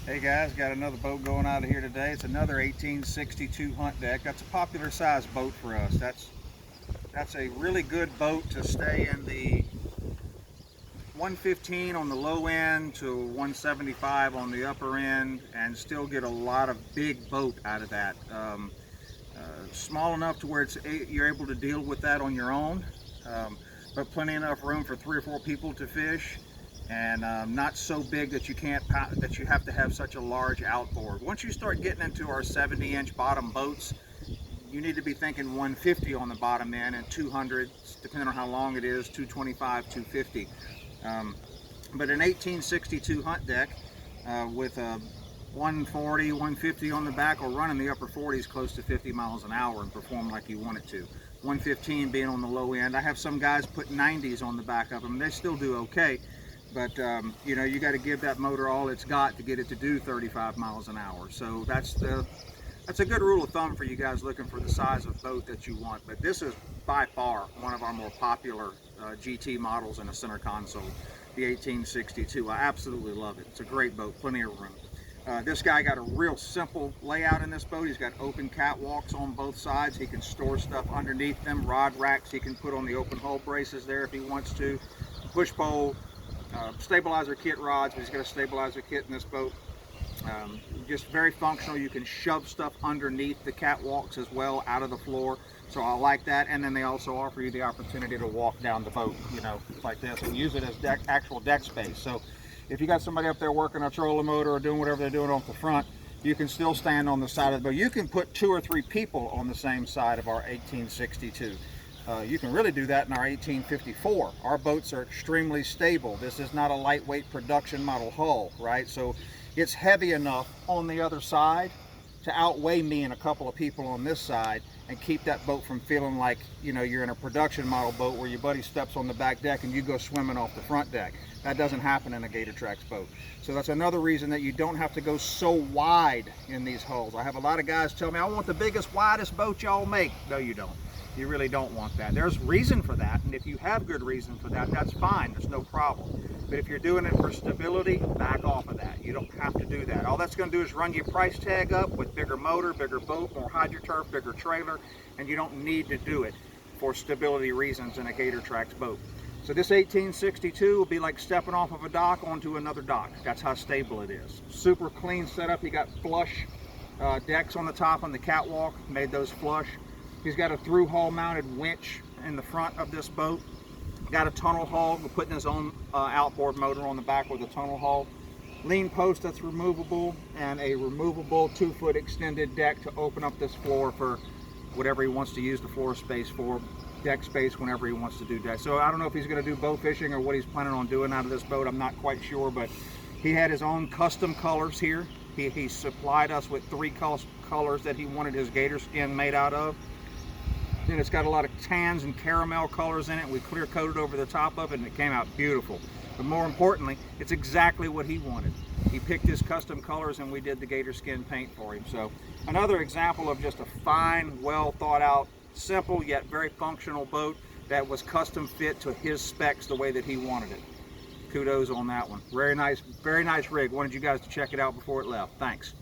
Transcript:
Hey guys, got another boat going out of here today. It's another 1862 Huntdeck. That's a popular size boat for us. That's a really good boat to stay in the 115 on the low end to 175 on the upper end and still get a lot of big boat out of that. Small enough to where you're able to deal with that on your own, but plenty enough room for 3 or 4 people to fish. And not so big that you have to have such a large outboard. Once you start getting into our 70-inch bottom boats, you need to be thinking 150 on the bottom end and 200, depending on how long it is, 225, 250. But an 1862 Huntdeck with a 140, 150 on the back will run in the upper 40s close to 50 miles an hour and perform like you want it to. 115 being on the low end. I have some guys put 90s on the back of them. They still do okay. But you know, you got to give that motor all it's got to get it to do 35 miles an hour. So that's a good rule of thumb for you guys looking for the size of boat that you want. But this is by far one of our more popular GT models in a center console, the 1862. I absolutely love it. It's a great boat, plenty of room. This guy got a real simple layout in this boat. He's got open catwalks on both sides. He can store stuff underneath them, rod racks he can put on the open hull braces there if he wants to, push pole, stabilizer kit rods. He's got a stabilizer kit in this boat. Just very functional. You can shove stuff underneath the catwalks as well, out of the floor. So I like that. And then they also offer you the opportunity to walk down the boat, you know, like this, and use it as actual deck space. So if you got somebody up there working a trolling motor or doing whatever they're doing off the front, you can still stand on the side of the boat. You can put 2 or 3 people on the same side of our 1862. You can really do that in our 1854. Our boats are extremely stable. This is not a lightweight production model hull, right? So it's heavy enough on the other side to outweigh me and a couple of people on this side and keep that boat from feeling like, you know, you're in a production model boat where your buddy steps on the back deck and you go swimming off the front deck. That doesn't happen in a Gator Trax boat. So that's another reason that you don't have to go so wide in these hulls. I have a lot of guys tell me, I want the biggest, widest boat y'all make. No, you don't. You really don't want that. There's reason for that, and if you have good reason for that, that's fine. There's no problem. But if you're doing it for stability, back off of that. You don't have to do that. All that's going to do is run your price tag up with bigger motor, bigger boat, more hydroturf, bigger trailer, and you don't need to do it for stability reasons in a Gator Trax boat. So this 1862 will be like stepping off of a dock onto another dock. That's how stable it is. Super clean setup. You got flush decks on the top on the catwalk, made those flush. He's got a through hull mounted winch in the front of this boat. Got a tunnel hull. We're putting his own outboard motor on the back with a tunnel hull. Lean post that's removable, and a removable 2-foot extended deck to open up this floor for whatever he wants to use the floor space for, deck space whenever he wants to do deck. So I don't know if he's going to do bow fishing or what he's planning on doing out of this boat. I'm not quite sure, but he had his own custom colors here. He supplied us with 3 colors that he wanted his gator skin made out of. Then it's got a lot of tans and caramel colors in it. We clear coated over the top of it and it came out beautiful. But more importantly, it's exactly what he wanted. He picked his custom colors and we did the gator skin paint for him. So another example of just a fine, well thought out, simple yet very functional boat that was custom fit to his specs the way that he wanted it. Kudos on that one. Very nice rig. Wanted you guys to check it out before it left. Thanks.